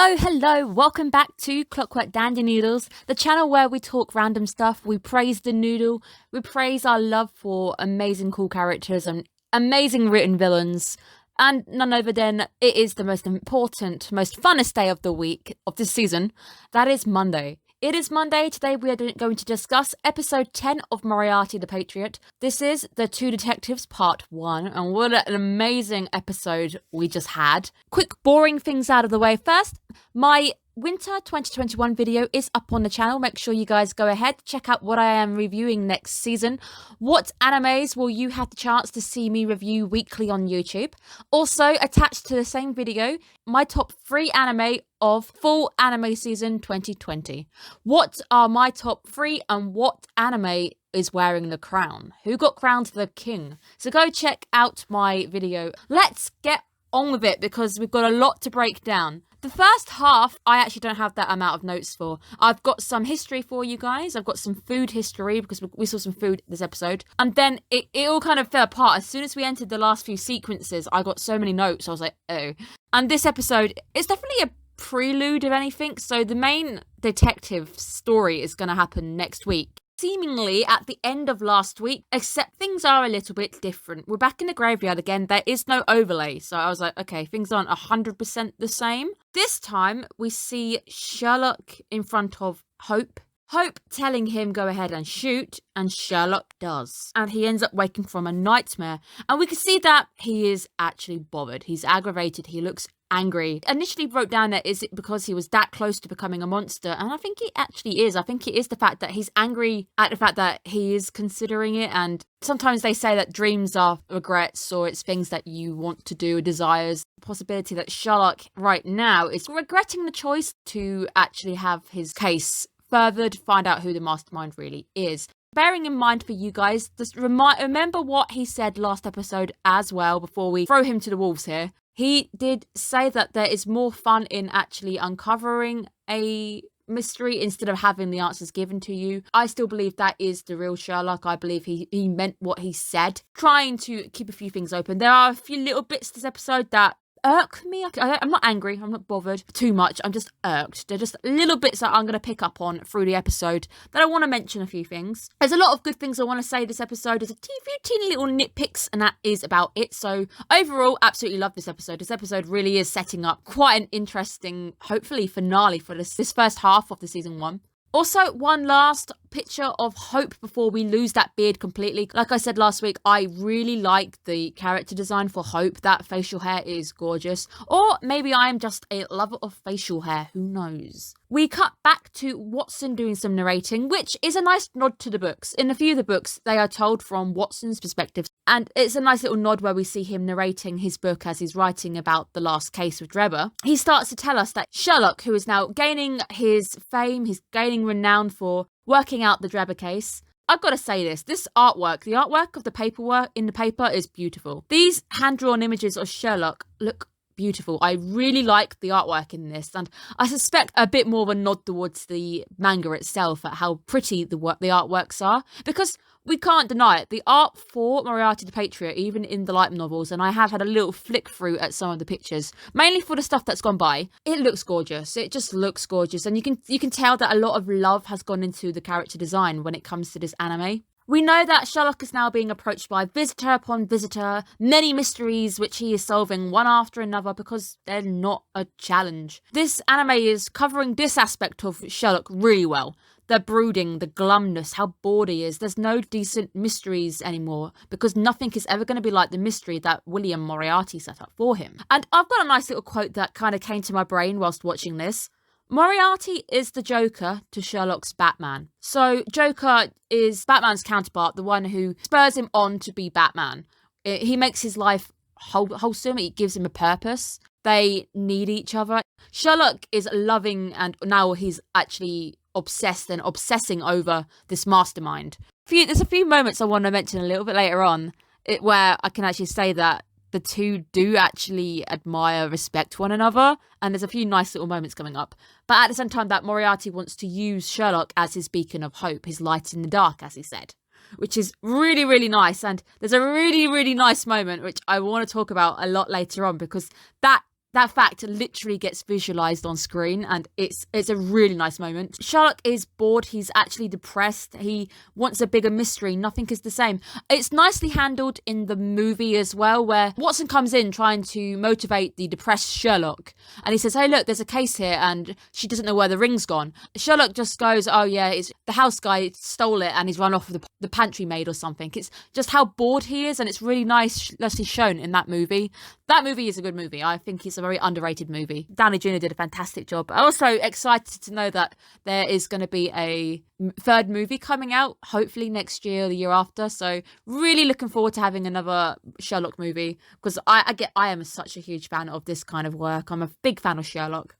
Hello, welcome back to Clockwork Dandy Noodles, the channel where we talk random stuff, we praise the noodle, we praise our love for amazing cool characters and amazing written villains, and none other than it is the most important, most funnest day of the week, of this season, that is Monday. It is Monday. Today we are going to discuss episode 10 of Moriarty the Patriot. This is The Two Detectives Part 1, and what an amazing episode we just had. Quick boring things out of the way first. My Winter 2021 video is up on the channel. Make sure you guys go ahead, check out what I am reviewing next season. What animes will you have the chance to see me review weekly on YouTube? Also, attached to the same video, my top 3 anime of full anime season 2020. What are my top 3 and what anime is wearing the crown? Who got crowned the king? So go check out my video. Let's get on with it because we've got a lot to break down. The first half, I actually don't have that amount of notes for. I've got some history for you guys. I've got some food history because we saw some food this episode. And then it all kind of fell apart. As soon as we entered the last few sequences, I got so many notes. I was like, oh. And this episode, it's definitely a prelude of anything. So the main detective story is going to happen next week. Seemingly at the end of last week, except things are a little bit different. We're back in the graveyard again. There is no overlay. So I was like, okay, things aren't 100% the same. This time we see Sherlock in front of Hope. Hope telling him go ahead and shoot, and Sherlock does. And he ends up waking from a nightmare. And we can see that he is actually bothered. He's aggravated. He looks angry. Initially wrote down that is it because he was that close to becoming a monster, and I think it actually is. I think it is the fact that he's angry at the fact that he is considering it. And sometimes they say that dreams are regrets, or it's things that you want to do, desires. The possibility that Sherlock right now is regretting the choice to actually have his case furthered, find out who the mastermind really is. Bearing in mind for you guys, just remember what he said last episode as well before we throw him to the wolves here. He did say that there is more fun in actually uncovering a mystery instead of having the answers given to you. I still believe that is the real Sherlock. I believe he meant what he said, trying to keep a few things open. There are a few little bits this episode that irk me. I'm not angry, I'm not bothered too much, I'm just irked. They're just little bits that I'm going to pick up on through the episode that I want to mention a few things. There's a lot of good things I want to say this episode. There's a few teeny little nitpicks, and that is about it. So overall, absolutely love this episode. This episode really is setting up quite an interesting, hopefully, finale for this first half of the season 1. Also, one last picture of Hope before we lose that beard completely. Like I said last week, I really like the character design for Hope. That facial hair is gorgeous. Or maybe I am just a lover of facial hair. Who knows? We cut back to Watson doing some narrating, which is a nice nod to the books. In a few of the books, they are told from Watson's perspective. And it's a nice little nod where we see him narrating his book as he's writing about the last case with Drebber. He starts to tell us that Sherlock, who is now gaining his fame, he's gaining renown for working out the Drebber case. I've got to say this artwork, the artwork of the paperwork in the paper is beautiful. These hand-drawn images of Sherlock look beautiful. I really like the artwork in this, and I suspect a bit more of a nod towards the manga itself at how pretty the artworks are, because we can't deny it. The art for Moriarty the Patriot, even in the light novels, and I have had a little flick through at some of the pictures, mainly for the stuff that's gone by, it looks gorgeous. It just looks gorgeous, and you can tell that a lot of love has gone into the character design when it comes to this anime. We know that Sherlock is now being approached by visitor upon visitor, many mysteries which he is solving one after another because they're not a challenge. This anime is covering this aspect of Sherlock really well. The brooding, the glumness, how bored he is. There's no decent mysteries anymore because nothing is ever going to be like the mystery that William Moriarty set up for him. And I've got a nice little quote that kind of came to my brain whilst watching this. Moriarty is the Joker to Sherlock's Batman. So Joker is Batman's counterpart, the one who spurs him on to be Batman. He makes his life wholesome. It gives him a purpose. They need each other. Sherlock is loving, and now he's actually obsessed and obsessing over this mastermind. There's a few moments I want to mention a little bit later on where I can actually say that the two do actually admire, respect one another, and there's a few nice little moments coming up. But at the same time, that Moriarty wants to use Sherlock as his beacon of hope, his light in the dark, as he said, which is really, really nice. And there's a really, really nice moment, which I want to talk about a lot later on, because that that fact literally gets visualized on screen, and it's a really nice moment. Sherlock is bored. He's actually depressed. He wants a bigger mystery. Nothing is the same. It's nicely handled in the movie as well, where Watson comes in trying to motivate the depressed Sherlock, and he says, hey, look, there's a case here, and she doesn't know where the ring's gone. Sherlock just goes, oh yeah, it's the house guy stole it and he's run off with the pantry maid or something. It's just how bored he is, and it's really nicely shown in that movie. That movie is a good movie. I think it's a very underrated movie. Downey Jr. did a fantastic job. I'm also excited to know that there is going to be a third movie coming out, hopefully next year or the year after. So really looking forward to having another Sherlock movie, because I am such a huge fan of this kind of work. I'm a big fan of Sherlock.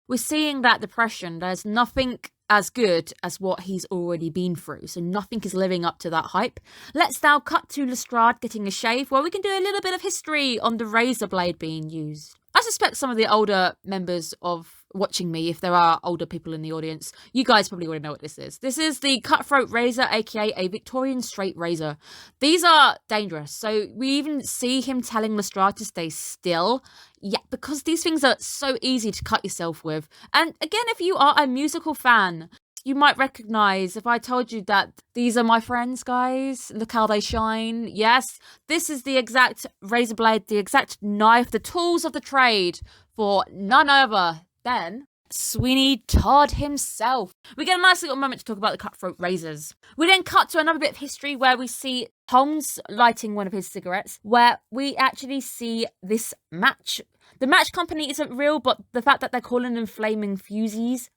We're seeing that depression. There's nothing as good as what he's already been through. So nothing is living up to that hype. Let's now cut to Lestrade getting a shave, where we can do a little bit of history on the razor blade being used. I suspect some of the older members of watching me, if there are older people in the audience, you guys probably already know what this is. This is the cutthroat razor, aka a Victorian straight razor. These are dangerous. So we even see him telling Lestrade to stay still. Yeah, because these things are so easy to cut yourself with. And again, if you are a musical fan, you might recognize if I told you that these are my friends, guys. Look how they shine. Yes, this is the exact razor blade, the exact knife, the tools of the trade for none other than Sweeney Todd himself. We get a nice little moment to talk about the cutthroat razors. We then cut to another bit of history where we see Holmes lighting one of his cigarettes, where we actually see this match. The match company isn't real, but the fact that they're calling them flaming fuses,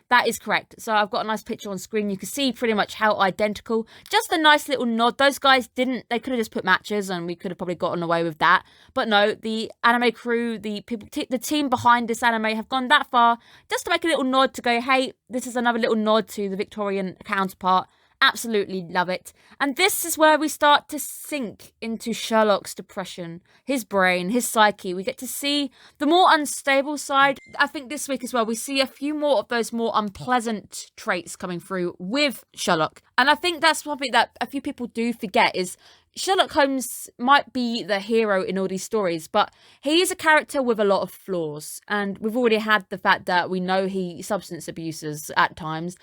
that is correct. So I've got a nice picture on screen. You can see pretty much how identical. Just a nice little nod. Those guys they could have just put matches and we could have probably gotten away with that. But no, the anime crew, the people, the team behind this anime have gone that far just to make a little nod to go, hey, this is another little nod to the Victorian counterpart. Absolutely love it. And this is where we start to sink into Sherlock's depression, his brain, his psyche. We get to see the more unstable side. I think this week as well, we see a few more of those more unpleasant traits coming through with Sherlock. And I think that's something that a few people do forget is Sherlock Holmes might be the hero in all these stories, but he is a character with a lot of flaws. And we've already had the fact that we know he substance abuses at times,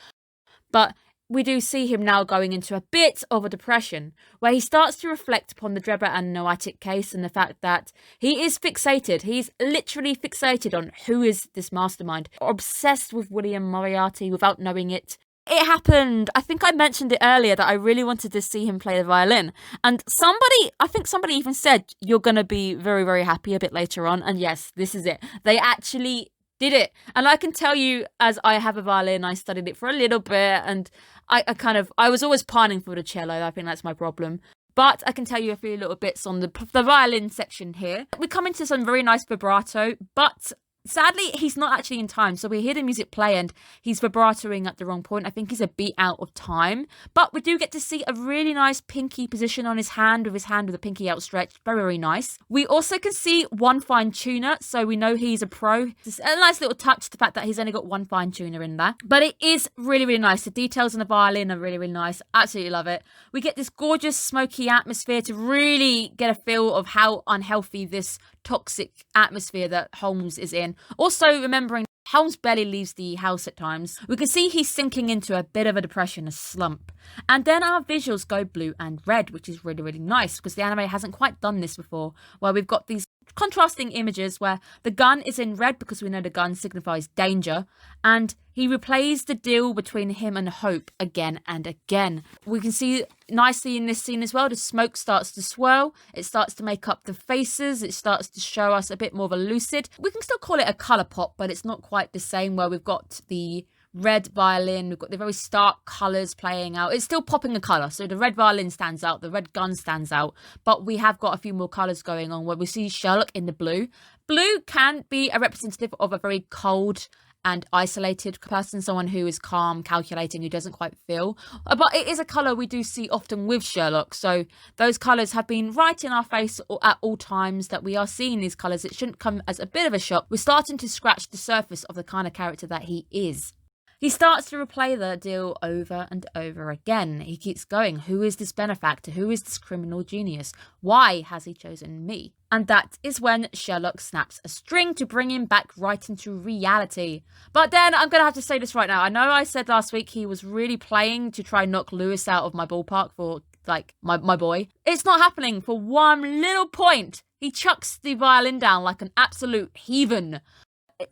but we do see him now going into a bit of a depression, where he starts to reflect upon the Drebber and Noatic case and the fact that he is fixated. He's literally fixated on who is this mastermind, obsessed with William Moriarty without knowing it. It happened. I think I mentioned it earlier that I really wanted to see him play the violin. And I think somebody even said, you're going to be very, very happy a bit later on. And yes, this is it. They actually did it. And I can tell you, as I have a violin, I studied it for a little bit, and I was always pining for the cello. I think that's my problem. But I can tell you a few little bits on the violin section here. We come into some very nice vibrato, but sadly, he's not actually in time. So we hear the music play and he's vibratoing at the wrong point. I think he's a beat out of time. But we do get to see a really nice pinky position on his hand with the pinky outstretched. Very, very nice. We also can see one fine tuner. So we know he's a pro. It's a nice little touch, the fact that he's only got one fine tuner in there. But it is really, really nice. The details on the violin are really, really nice. Absolutely love it. We get this gorgeous smoky atmosphere to really get a feel of how unhealthy this toxic atmosphere that Holmes is in. Also, remembering Holmes barely leaves the house at times. We can see he's sinking into a bit of a depression, a slump. And then our visuals go blue and red, which is really, really nice because the anime hasn't quite done this before, where we've got these contrasting images where the gun is in red because we know the gun signifies danger, and he replays the deal between him and Hope again and again. We can see nicely in this scene as well, the smoke starts to swirl, it starts to make up the faces, it starts to show us a bit more of a lucid. We can still call it a colour pop, but it's not quite the same, where we've got the red violin, we've got the very stark colours playing out. It's still popping a colour, so the red violin stands out, the red gun stands out, but we have got a few more colours going on where we see Sherlock in the blue. Blue can be a representative of a very cold and isolated person, someone who is calm, calculating, who doesn't quite feel. But it is a colour we do see often with Sherlock, so those colours have been right in our face at all times that we are seeing these colours. It shouldn't come as a bit of a shock. We're starting to scratch the surface of the kind of character that he is. He starts to replay the deal over and over again. He keeps going. Who is this benefactor? Who is this criminal genius? Why has he chosen me? And that is when Sherlock snaps a string to bring him back right into reality. But then I'm going to have to say this right now. I know I said last week he was really playing to try and knock Lewis out of my ballpark for, like, my boy. It's not happening for one little point. He chucks the violin down like an absolute heathen.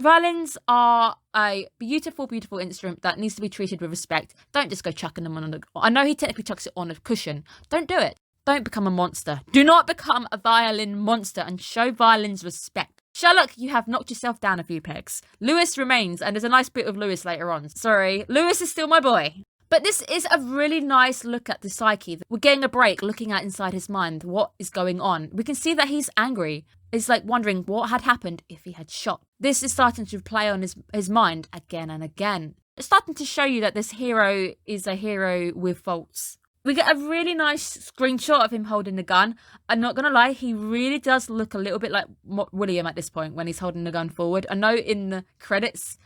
Violins are a beautiful, beautiful instrument that needs to be treated with respect. Don't just go chucking them on I know he technically chucks it on a cushion. Don't do it. Don't become a monster. Do not become a violin monster and show violins respect. Sherlock, you have knocked yourself down a few pegs. Lewis remains, and there's a nice bit of Lewis later on. Sorry, Lewis is still my boy. But this is a really nice look at the psyche. We're getting a break looking at inside his mind. What is going on? We can see that he's angry. It's like wondering what had happened if he had shot. This is starting to play on his mind again and again. It's starting to show you that this hero is a hero with faults. We get a really nice screenshot of him holding the gun. I'm not going to lie, he really does look a little bit like William at this point when he's holding the gun forward. I know in the credits,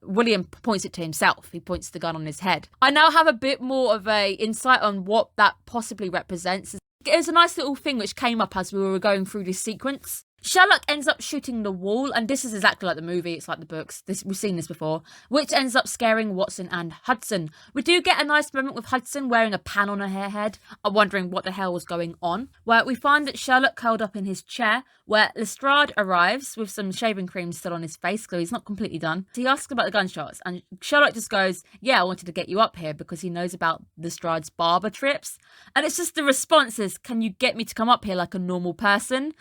William points it to himself. He points the gun on his head. I now have a bit more of a insight on what that possibly represents. It was a nice little thing which came up as we were going through this sequence. Sherlock ends up shooting the wall, and this is exactly like the movie, it's like the books, we've seen this before, which ends up scaring Watson and Hudson. We do get a nice moment with Hudson wearing a pan on her head, wondering what the hell was going on, where we find that Sherlock curled up in his chair, where Lestrade arrives with some shaving cream still on his face, so he's not completely done. He asks about the gunshots, and Sherlock just goes, yeah, I wanted to get you up here, because he knows about Lestrade's barber trips, and it's just the responses, can you get me to come up here like a normal person?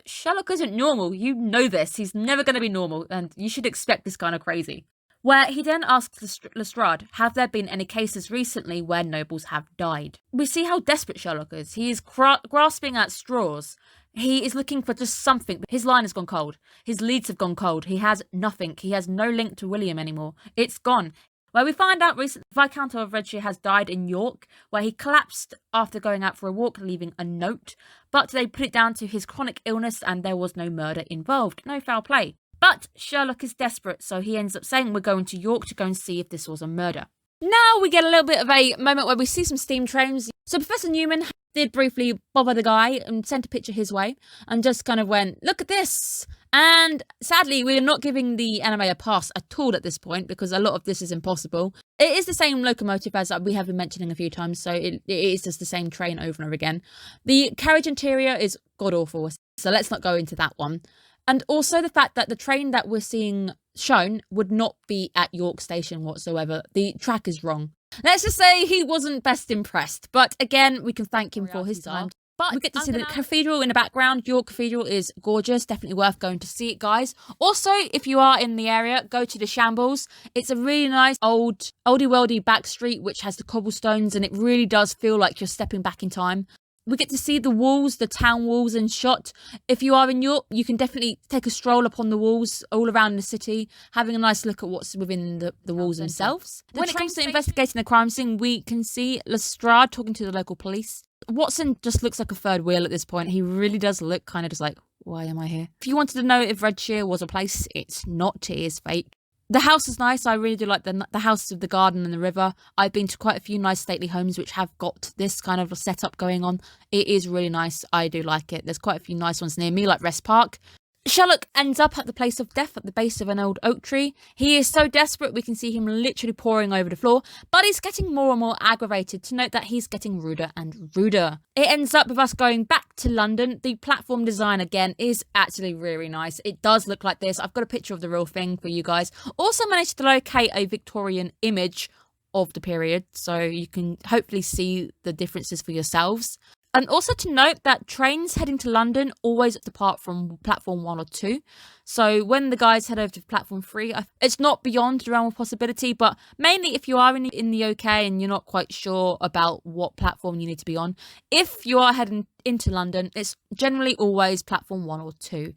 Sherlock isn't normal. You know this. He's never going to be normal, and you should expect this kind of crazy. Where he then asks Lestrade, have there been any cases recently where nobles have died? We see how desperate Sherlock is. He is grasping at straws. He is looking for just something. His line has gone cold. His leads have gone cold. He has nothing. He has no link to William anymore. It's gone. Where we find out recently Viscount of Redshire has died in York, where he collapsed after going out for a walk, leaving a note. But they put it down to his chronic illness and there was no murder involved. No foul play. But Sherlock is desperate, so he ends up saying we're going to York to go and see if this was a murder. Now we get a little bit of a moment where we see some steam trains. So Professor Newman did briefly bother the guy and sent a picture his way and just kind of went, look at this. And sadly, we're not giving the anime a pass at all at this point because a lot of this is impossible. It is the same locomotive as we have been mentioning a few times, so it is just the same train over and over again. The carriage interior is god-awful, so let's not go into that one. And also the fact that the train that we're seeing shown would not be at York Station whatsoever. The track is wrong. Let's just say he wasn't best impressed. But again, we can thank him for his time. But we get to see the cathedral in the background. York Cathedral is gorgeous. Definitely worth going to see it, guys. Also, if you are in the area, go to the Shambles. It's a really nice oldie-worldy back street which has the cobblestones, and it really does feel like you're stepping back in time. We get to see the walls, the town walls in shot. If you are in York, you can definitely take a stroll upon the walls all around the city, having a nice look at what's within the walls themselves. When it comes to investigating the crime scene, we can see Lestrade talking to the local police. Watson just looks like a third wheel at this point. He really does look kind of just like, why am I here? If you wanted to know if Redshire was a place, it's not. It is fake. The house is nice. I really do like the house of the garden and the river. I've been to quite a few nice stately homes which have got this kind of setup going on. It is really nice. I do like it. There's quite a few nice ones near me, like Rest Park. Sherlock ends up at the place of death at the base of an old oak tree. He is so desperate we can see him literally pouring over the floor, but he's getting more and more aggravated to note that he's getting ruder and ruder. It ends up with us going back to London. The platform design again is actually really nice. It does look like this. I've got a picture of the real thing for you guys. Also managed to locate a Victorian image of the period, so you can hopefully see the differences for yourselves. And also to note that trains heading to London always depart from platform 1 or 2. So when the guys head over to platform 3, it's not beyond the realm of possibility, but mainly if you are in the UK and you're not quite sure about what platform you need to be on, if you are heading into London, it's generally always platform 1 or 2.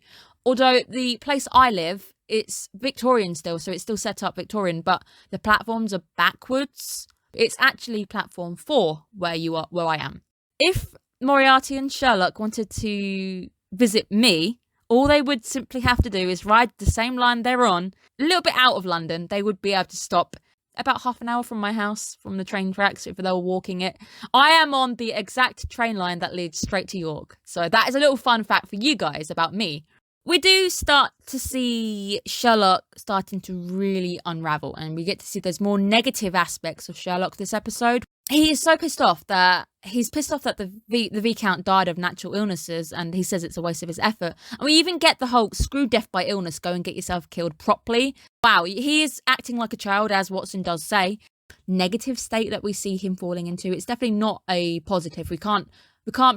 Although the place I live, it's Victorian still, so it's still set up Victorian, but the platforms are backwards. It's actually platform 4 where I am. If Moriarty and Sherlock wanted to visit me, all they would simply have to do is ride the same line they're on, a little bit out of London. They would be able to stop about half an hour from my house, from the train tracks, if they were walking it. I am on the exact train line that leads straight to York. So that is a little fun fact for you guys about me. We do start to see Sherlock starting to really unravel, and we get to see those more negative aspects of Sherlock this episode. He is so pissed off that the Viscount died of natural illnesses, and he says it's a waste of his effort. And we even get the whole screw death by illness, go and get yourself killed properly. Wow, he is acting like a child, as Watson does say. Negative state that we see him falling into. It's definitely not a positive. We can't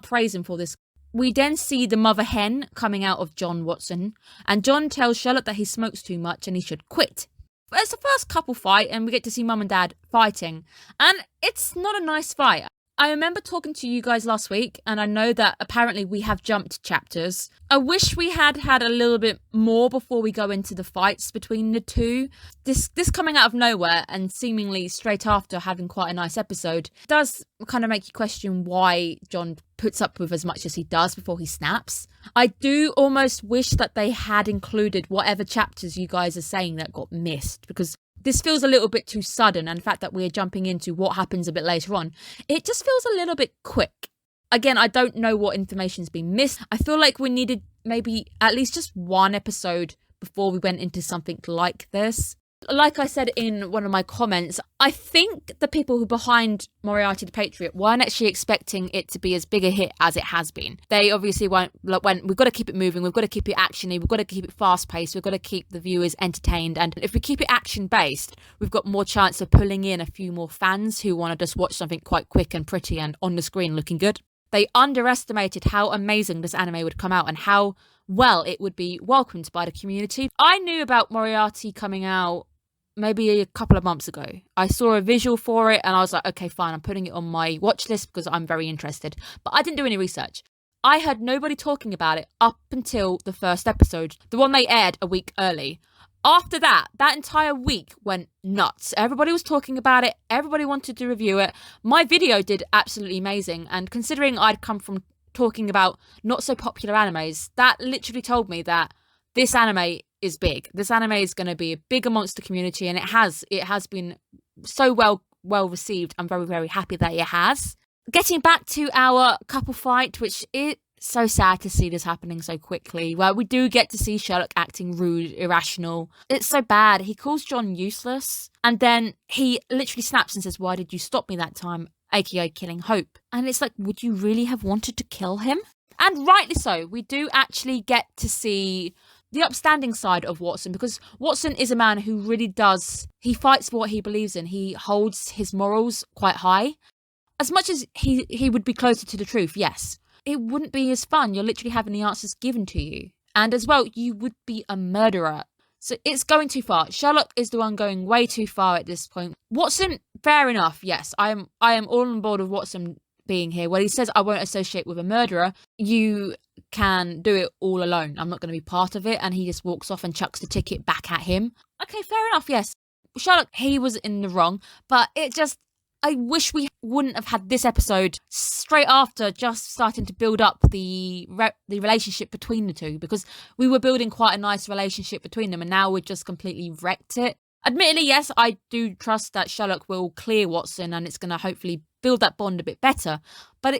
praise him for this. We then see the mother hen coming out of John Watson, and John tells Sherlock that he smokes too much and he should quit. But it's the first couple fight, and we get to see Mum and Dad fighting, and it's not a nice fight. I remember talking to you guys last week, and I know that apparently we have jumped chapters. I wish we had a little bit more before we go into the fights between the two. This coming out of nowhere and seemingly straight after having quite a nice episode does kind of make you question why John puts up with as much as he does before he snaps. I do almost wish that they had included whatever chapters you guys are saying that got missed, because this feels a little bit too sudden, and the fact that we're jumping into what happens a bit later on, it just feels a little bit quick. Again, I don't know what information's been missed. I feel like we needed maybe at least just one episode before we went into something like this. Like I said in one of my comments, I think the people who behind Moriarty the Patriot weren't actually expecting it to be as big a hit as it has been. They obviously went, we've got to keep it moving, we've got to keep it actiony, we've got to keep it fast-paced, we've got to keep the viewers entertained, and if we keep it action-based, we've got more chance of pulling in a few more fans who want to just watch something quite quick and pretty and on the screen looking good. They underestimated how amazing this anime would come out and how well it would be welcomed by the community. I knew about Moriarty coming out maybe a couple of months ago. I saw a visual for it and I was like, okay, fine, I'm putting it on my watch list because I'm very interested. But I didn't do any research. I heard nobody talking about it up until the first episode, the one they aired a week early. After that entire week went nuts. Everybody was talking about it. Everybody wanted to review it. My video did absolutely amazing. And considering I'd come from talking about not so popular animes, that literally told me that this anime is big. This anime is going to be big amongst the community, and it has been so well received. I'm very, very happy that it has. Getting back to our couple fight, which is so sad to see this happening so quickly. Well, we do get to see Sherlock acting rude, irrational. It's so bad. He calls John useless, and then he literally snaps and says, "Why did you stop me that time?" aka killing Hope. And it's like, would you really have wanted to kill him? And rightly so. We do actually get to see the upstanding side of Watson, because Watson is a man who really he fights for what he believes in. He holds his morals quite high. As much as he would be closer to the truth, yes, it wouldn't be as fun. You're literally having the answers given to you. And as well, you would be a murderer. So it's going too far. Sherlock is the one going way too far at this point. Watson, fair enough, yes. I am all on board with Watson being here. When he says, I won't associate with a murderer, you can do it all alone. I'm not going to be part of it. And he just walks off and chucks the ticket back at him. Okay, fair enough, yes. Sherlock, he was in the wrong. But I wish we wouldn't have had this episode straight after just starting to build up the relationship between the two, because we were building quite a nice relationship between them, and now we've just completely wrecked it. Admittedly, yes, I do trust that Sherlock will clear Watson, and it's going to hopefully build that bond a bit better. But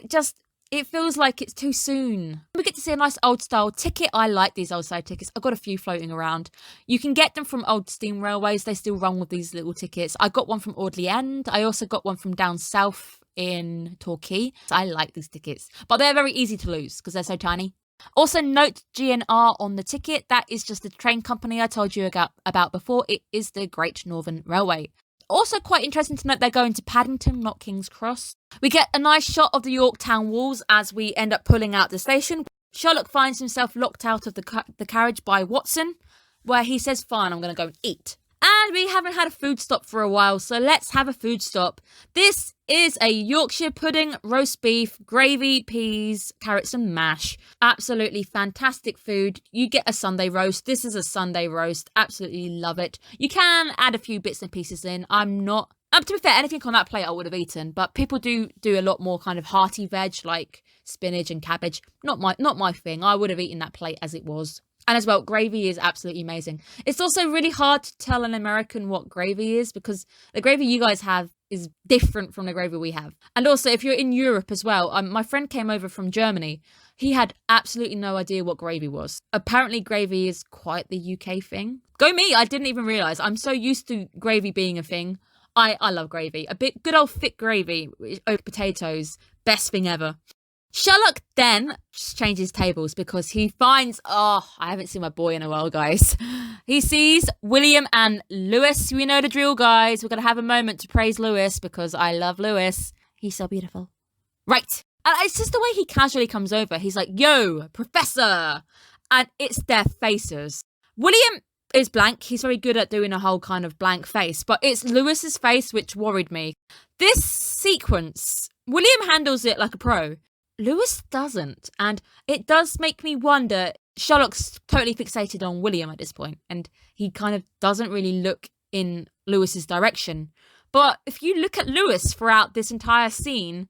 it feels like it's too soon. We get to see a nice old style ticket. I like these old style tickets. I've got a few floating around. You can get them from old steam railways. They still run with these little tickets. I got one from Audley End. I also got one from down south in Torquay. So I like these tickets. But they're very easy to lose because they're so tiny. Also note GNR on the ticket. That is just the train company I told you about before. It is the Great Northern Railway. Also quite interesting to note they're going to Paddington, not King's Cross. We get a nice shot of the York town walls as we end up pulling out the station. Sherlock finds himself locked out of the carriage by Watson, where he says, fine, I'm going to go and eat. And we haven't had a food stop for a while, so let's have a food stop. This is a Yorkshire pudding, roast beef, gravy, peas, carrots and mash. Absolutely fantastic food. You get a Sunday roast. This is a Sunday roast. Absolutely love it. You can add a few bits and pieces in. To be fair, anything on that plate I would have eaten, but people do a lot more kind of hearty veg like spinach and cabbage. Not my thing. I would have eaten that plate as it was. And as well, gravy is absolutely amazing. It's also really hard to tell an American what gravy is because the gravy you guys have is different from the gravy we have. And also, if you're in Europe as well, my friend came over from Germany. He had absolutely no idea what gravy was. Apparently, gravy is quite the UK thing. Go me, I didn't even realise. I'm so used to gravy being a thing. I love gravy. A bit good old thick gravy, over potatoes, best thing ever. Sherlock then changes tables because he finds, I haven't seen my boy in a while, guys. He sees William and Lewis. We know the drill, guys. We're going to have a moment to praise Lewis because I love Lewis. He's so beautiful. Right. And it's just the way he casually comes over. He's like, yo, professor. And it's their faces. William is blank. He's very good at doing a whole kind of blank face. But it's Lewis's face which worried me. This sequence, William handles it like a pro. Lewis doesn't, and it does make me wonder. Sherlock's totally fixated on William at this point, and he kind of doesn't really look in Lewis's direction. But if you look at Lewis throughout this entire scene,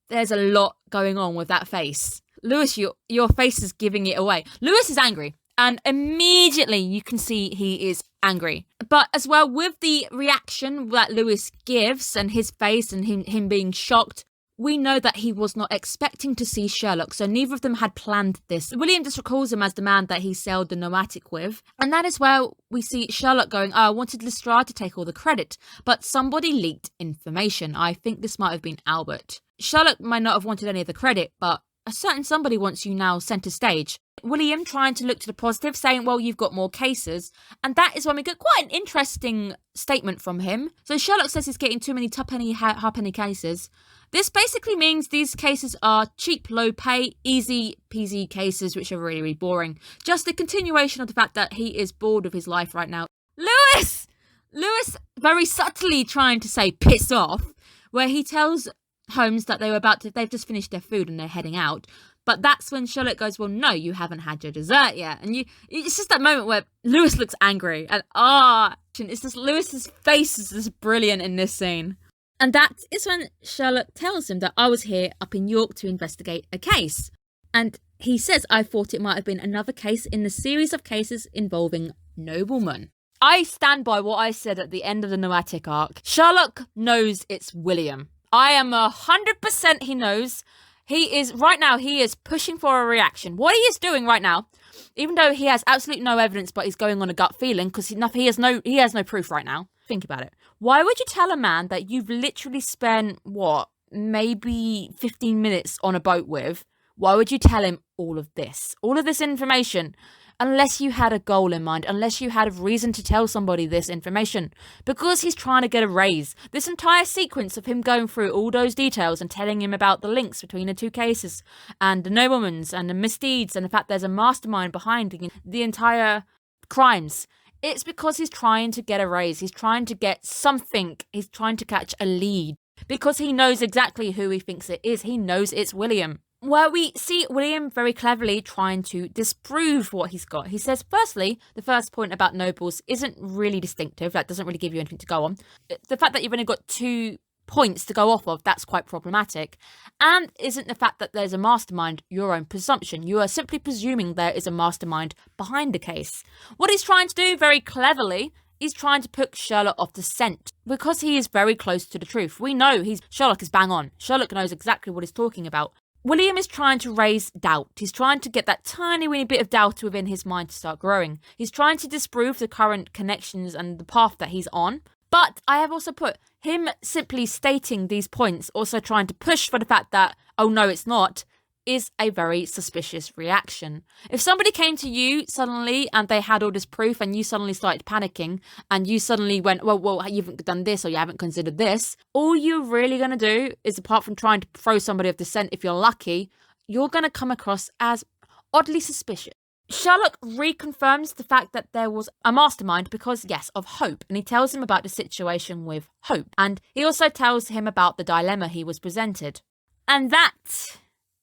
there's a lot going on with that face. Lewis, your face is giving it away. Lewis is angry, and immediately you can see he is angry. But as well, with the reaction that Lewis gives and his face and him being shocked, we know that he was not expecting to see Sherlock, so neither of them had planned this. William just recalls him as the man that he sailed the Nomadic with. And that is where we see Sherlock going, I wanted Lestrade to take all the credit, but somebody leaked information. I think this might have been Albert. Sherlock might not have wanted any of the credit, but a certain somebody wants you now centre stage. William trying to look to the positive, saying, well, you've got more cases. And that is when we get quite an interesting statement from him. So Sherlock says he's getting too many halfpenny cases. This basically means these cases are cheap, low pay, easy peasy cases, which are really, really boring. Just a continuation of the fact that he is bored of his life right now. Lewis very subtly trying to say piss off, where he tells Holmes that they've just finished their food and they're heading out. But that's when Sherlock goes, well, no, you haven't had your dessert yet. And it's just that moment where Lewis looks angry. And it's just Lewis's face is just brilliant in this scene. And that is when Sherlock tells him that I was here up in York to investigate a case. And he says, I thought it might have been another case in the series of cases involving noblemen. I stand by what I said at the end of the Noatic arc. Sherlock knows it's William. I am 100% he knows. He is pushing for a reaction. What he is doing right now, even though he has absolutely no evidence, but he's going on a gut feeling because he has no proof right now. Think about it. Why would you tell a man that you've literally spent, maybe 15 minutes on a boat with? Why would you tell him all of this information? Unless you had a goal in mind, unless you had a reason to tell somebody this information. Because he's trying to get a raise. This entire sequence of him going through all those details and telling him about the links between the two cases and the noblemen's and the misdeeds and the fact there's a mastermind behind the entire crimes. It's because he's trying to get a raise. He's trying to get something. He's trying to catch a lead. Because he knows exactly who he thinks it is. He knows it's William. Where we see William very cleverly trying to disprove what he's got. He says, firstly, the first point about nobles isn't really distinctive. That doesn't really give you anything to go on. The fact that you've only got 2 points to go off of, that's quite problematic. And isn't the fact that there's a mastermind your own presumption? You are simply presuming there is a mastermind behind the case. What he's trying to do very cleverly is trying to put Sherlock off the scent because he is very close to the truth. We know Sherlock is bang on. Sherlock knows exactly what he's talking about. William is trying to raise doubt. He's trying to get that tiny weeny bit of doubt within his mind to start growing. He's trying to disprove the current connections and the path that he's on. But I have also put him simply stating these points, also trying to push for the fact that, oh no, it's not, is a very suspicious reaction. If somebody came to you suddenly and they had all this proof and you suddenly started panicking and you suddenly went, well, you haven't done this or you haven't considered this, all you're really going to do is, apart from trying to throw somebody off the scent if you're lucky, you're going to come across as oddly suspicious. Sherlock reconfirms the fact that there was a mastermind because, yes, of Hope. And he tells him about the situation with Hope. And he also tells him about the dilemma he was presented. And that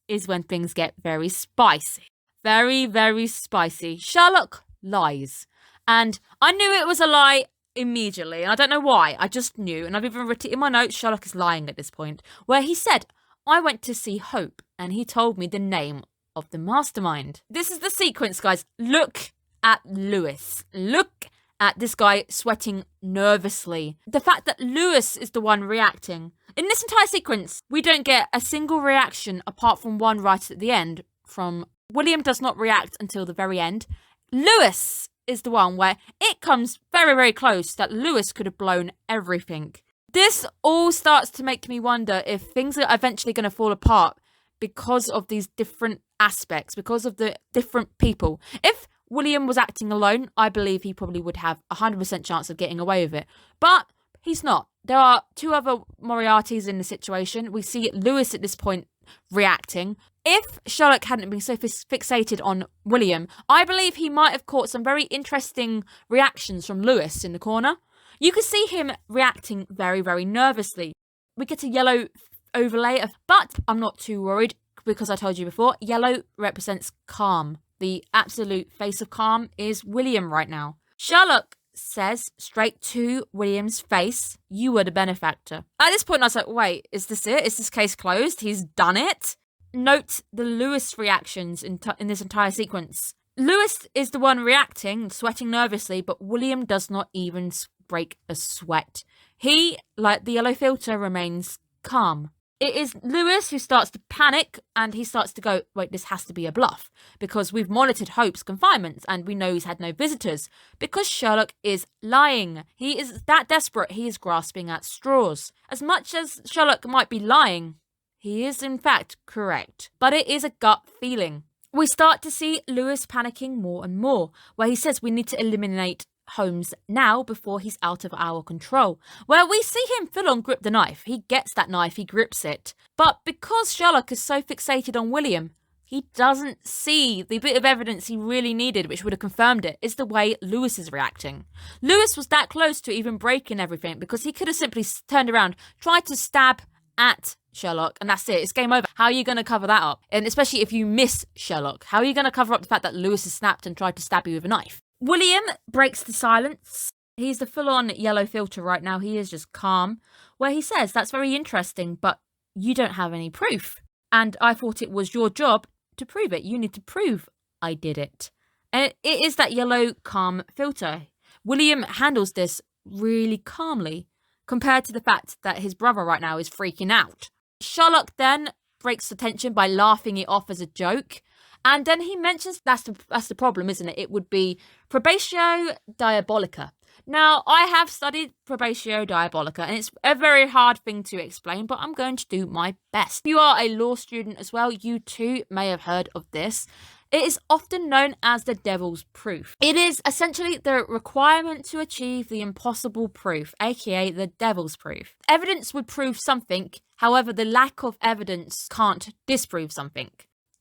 is when things get very spicy. Very, very spicy. Sherlock lies. And I knew it was a lie immediately. And I don't know why. I just knew. And I've even written it in my notes. Sherlock is lying at this point. Where he said, I went to see Hope. And he told me the name of the mastermind. This is the sequence, guys. Look at Lewis. Look at this guy sweating nervously. The fact that Lewis is the one reacting. In this entire sequence, we don't get a single reaction apart from one right at the end from William does not react until the very end. Lewis is the one where it comes very, very close that Lewis could have blown everything. This all starts to make me wonder if things are eventually going to fall apart because of these different aspects, because of the different people. If William was acting alone, I believe he probably would have a 100% chance of getting away with it. But he's not. There are two other Moriartys in the situation. We see Lewis at this point reacting. If Sherlock hadn't been so fixated on William, I believe he might have caught some very interesting reactions from Lewis in the corner. You could see him reacting very, very nervously. We get a yellow overlay, but I'm not too worried because I told you before, yellow represents calm. The absolute face of calm is William right now. Sherlock says straight to William's face, "You were the benefactor." At this point, I was like, wait, is this it? Is this case closed? He's done it? Note the Lewis reactions in this entire sequence. Lewis is the one reacting, sweating nervously, but William does not even break a sweat. He, like the yellow filter, remains calm. It is Lewis who starts to panic and he starts to go, wait, this has to be a bluff because we've monitored Hope's confinement and we know he's had no visitors because Sherlock is lying. He is that desperate, he is grasping at straws. As much as Sherlock might be lying, he is in fact correct, but it is a gut feeling. We start to see Lewis panicking more and more, where he says we need to eliminate Holmes now before he's out of our control. Where we see him full on grip the knife. He gets that knife, he grips it. But because Sherlock is so fixated on William, he doesn't see the bit of evidence he really needed, which would have confirmed it, is the way Lewis is reacting. Lewis was that close to even breaking everything because he could have simply turned around, tried to stab at Sherlock, and that's it. It's game over. How are you going to cover that up? And especially if you miss Sherlock, how are you going to cover up the fact that Lewis has snapped and tried to stab you with a knife? William breaks the silence. He's the full-on yellow filter right now. He is just calm, where he says, that's very interesting, but you don't have any proof. And I thought it was your job to prove it. You need to prove I did it. And it is that yellow calm filter. William handles this really calmly compared to the fact that his brother right now is freaking out. Sherlock then breaks the tension by laughing it off as a joke. And then he mentions that's the problem, isn't it? It would be probatio diabolica. Now, I have studied probatio diabolica, and it's a very hard thing to explain, but I'm going to do my best. If you are a law student as well, you too may have heard of this. It is often known as the devil's proof. It is essentially the requirement to achieve the impossible proof, aka the devil's proof. Evidence would prove something, however, the lack of evidence can't disprove something.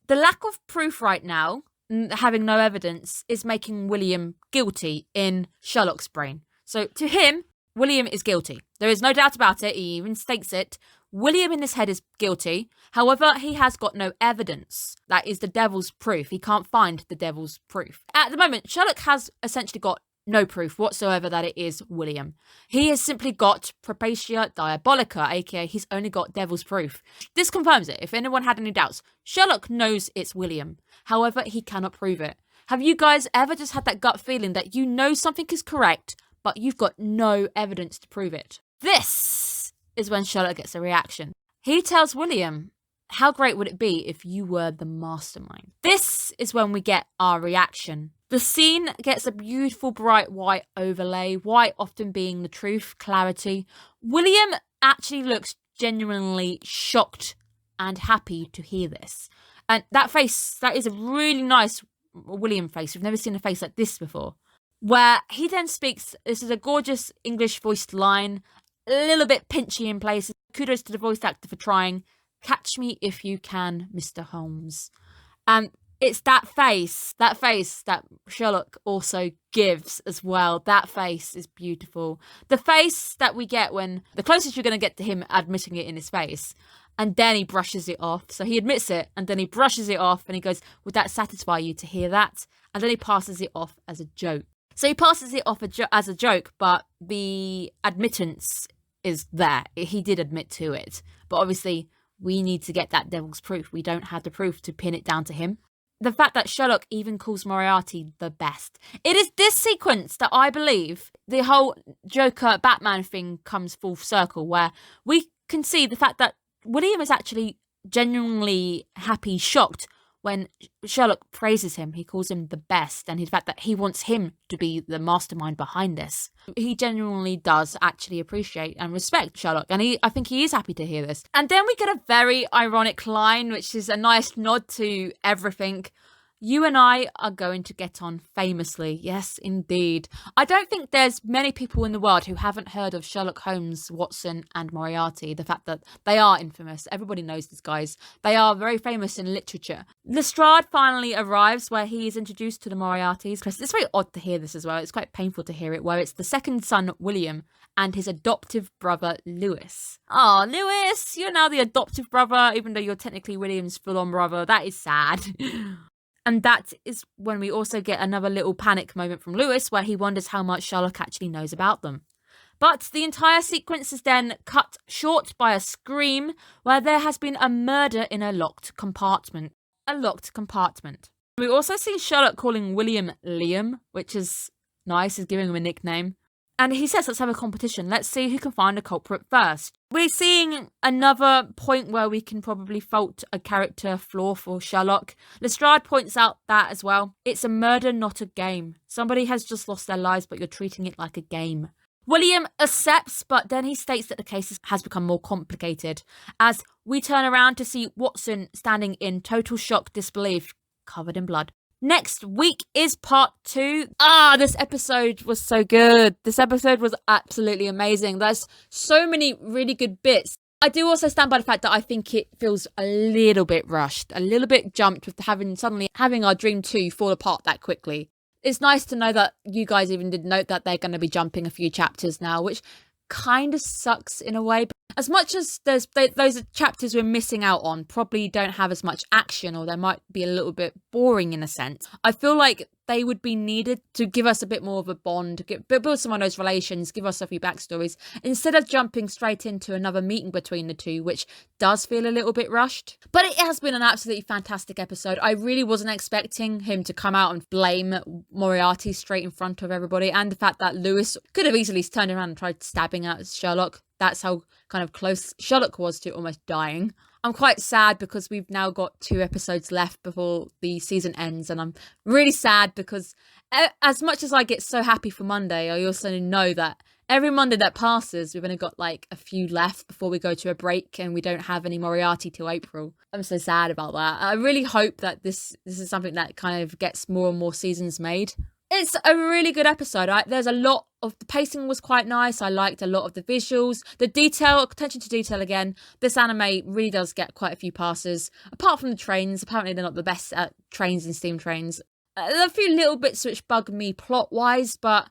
The lack of proof right now, having no evidence, is making William guilty in Sherlock's brain. So to him, William is guilty. There is no doubt about it. He even states it. William in his head is guilty. However, he has got no evidence. That is the devil's proof. He can't find the devil's proof. At the moment, Sherlock has essentially got no proof whatsoever that it is William. He has simply got probatio diabolica, aka he's only got devil's proof. This confirms it. If anyone had any doubts, Sherlock knows it's William. However, he cannot prove it. Have you guys ever just had that gut feeling that you know something is correct, but you've got no evidence to prove it? This is when Sherlock gets a reaction. He tells William, how great would it be if you were the mastermind? This is when we get our reaction. The scene gets a beautiful bright white overlay, white often being the truth, clarity. William actually looks genuinely shocked and happy to hear this. And that face, that is a really nice William face. We've never seen a face like this before. Where he then speaks, this is a gorgeous English voiced line, a little bit pinchy in places. Kudos to the voice actor for trying. Catch me if you can, Mr. Holmes. And it's that face that Sherlock also gives as well. That face is beautiful. The face that we get when, the closest you're going to get to him admitting it in his face. And then he brushes it off. So he admits it and then he brushes it off and he goes, would that satisfy you to hear that? And then he passes it off as a joke. So he passes it off as a joke, but the admittance is there. He did admit to it. But obviously, we need to get that devil's proof. We don't have the proof to pin it down to him. the fact that Sherlock even calls Moriarty the best. It is this sequence that I believe the whole Joker Batman thing comes full circle, where we can see the fact that William is actually genuinely happy, shocked when Sherlock praises him. He calls him the best, and the fact that he wants him to be the mastermind behind this. He genuinely does actually appreciate and respect Sherlock, and I think he is happy to hear this. And then we get a very ironic line, which is a nice nod to everything. You and I are going to get on famously. Yes, indeed. I don't think there's many people in the world who haven't heard of Sherlock Holmes, Watson, and Moriarty. The fact that they are infamous. Everybody knows these guys. They are very famous in literature. Lestrade finally arrives where he is introduced to the Moriartys. It's very odd to hear this as well. It's quite painful to hear it, where it's the second son, William, and his adoptive brother, Lewis. Oh, Lewis, you're now the adoptive brother, even though you're technically William's full-on brother. That is sad. And that is when we also get another little panic moment from Lewis, where he wonders how much Sherlock actually knows about them. But the entire sequence is then cut short by a scream, where there has been a murder in a locked compartment. A locked compartment. We also see Sherlock calling William Liam, which is nice, is giving him a nickname. And he says, let's have a competition. Let's see who can find a culprit first. We're seeing another point where we can probably fault a character flaw for Sherlock. Lestrade points out that as well. It's a murder, not a game. Somebody has just lost their lives, but you're treating it like a game. William accepts, but then he states that the case has become more complicated, as we turn around to see Watson standing in total shock disbelief, covered in blood. Next week is part 2. This episode was so good. This episode was absolutely amazing. There's so many really good bits. I do also stand by the fact that I think it feels a little bit rushed, a little bit jumped with suddenly having our Dream 2 fall apart that quickly. It's nice to know that you guys even did note that they're going to be jumping a few chapters now, which kind of sucks in a way. But as much as those chapters we're missing out on probably don't have as much action, or they might be a little bit boring in a sense, I feel like they would be needed to give us a bit more of a bond, build some of those relations, give us a few backstories, instead of jumping straight into another meeting between the two, which does feel a little bit rushed. But it has been an absolutely fantastic episode. I really wasn't expecting him to come out and blame Moriarty straight in front of everybody, and the fact that Lewis could have easily turned around and tried stabbing at Sherlock. That's how kind of close Sherlock was to almost dying. I'm quite sad because we've now got 2 episodes left before the season ends, and I'm really sad because as much as I get so happy for Monday, I also know that every Monday that passes, we've only got like a few left before we go to a break, and we don't have any Moriarty till April. I'm so sad about that. I really hope that this is something that kind of gets more and more seasons made. It's a really good episode. There's a lot of the pacing was quite nice. I liked a lot of the visuals, the detail, attention to detail again. This anime really does get quite a few passes. Apart from the trains, apparently they're not the best at trains and steam trains. There are a few little bits which bug me plot-wise, but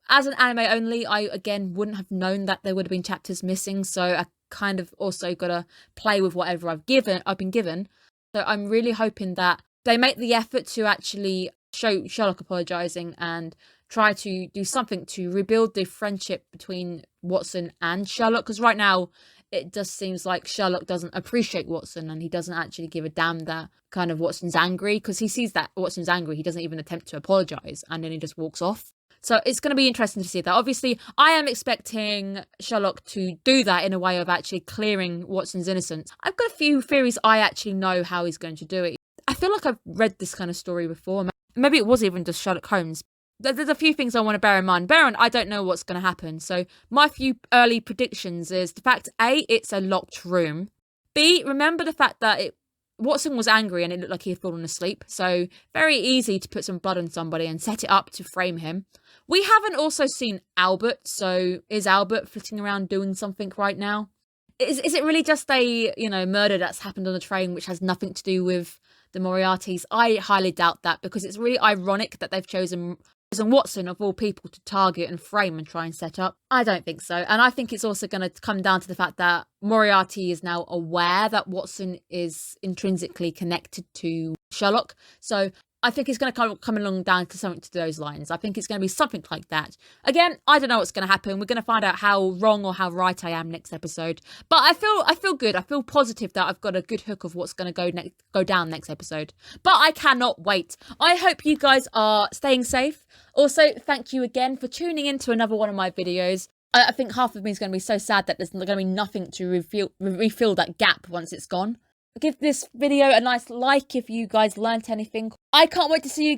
as an anime only, I again wouldn't have known that there would have been chapters missing. So I kind of also got to play with whatever I've been given. So I'm really hoping that they make the effort to actually show Sherlock apologising and try to do something to rebuild the friendship between Watson and Sherlock, because right now it just seems like Sherlock doesn't appreciate Watson, and he doesn't actually give a damn that kind of Watson's angry, because he sees that Watson's angry, he doesn't even attempt to apologise, and then he just walks off. So it's going to be interesting to see that. Obviously, I am expecting Sherlock to do that in a way of actually clearing Watson's innocence. I've got a few theories I actually know how he's going to do it. I feel like I've read this kind of story before. Maybe it was even just Sherlock Holmes. There's a few things I want to bear in mind. I don't know what's going to happen. So my few early predictions is the fact, A, it's a locked room. B, remember the fact that Watson was angry and it looked like he had fallen asleep. So very easy to put some blood on somebody and set it up to frame him. We haven't also seen Albert. So is Albert flitting around doing something right now? Is it really just a murder that's happened on the train which has nothing to do with the Moriartys? I highly doubt that, because it's really ironic that they've chosen Watson of all people to target and frame and try and set up. I don't think so. And I think it's also going to come down to the fact that Moriarty is now aware that Watson is intrinsically connected to Sherlock. So I think it's going to come along down to something to those lines. I think it's going to be something like that. Again, I don't know what's going to happen. We're going to find out how wrong or how right I am next episode. But I feel good. I feel positive that I've got a good hook of what's going to go down next episode. But I cannot wait. I hope you guys are staying safe. Also, thank you again for tuning in to another one of my videos. I think half of me is going to be so sad that there's going to be nothing to refill that gap once it's gone. Give this video a nice like if you guys learnt anything. I can't wait to see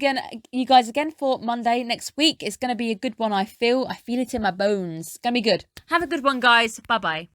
you guys again for Monday next week. It's going to be a good one, I feel. I feel it in my bones. It's going to be good. Have a good one, guys. Bye-bye.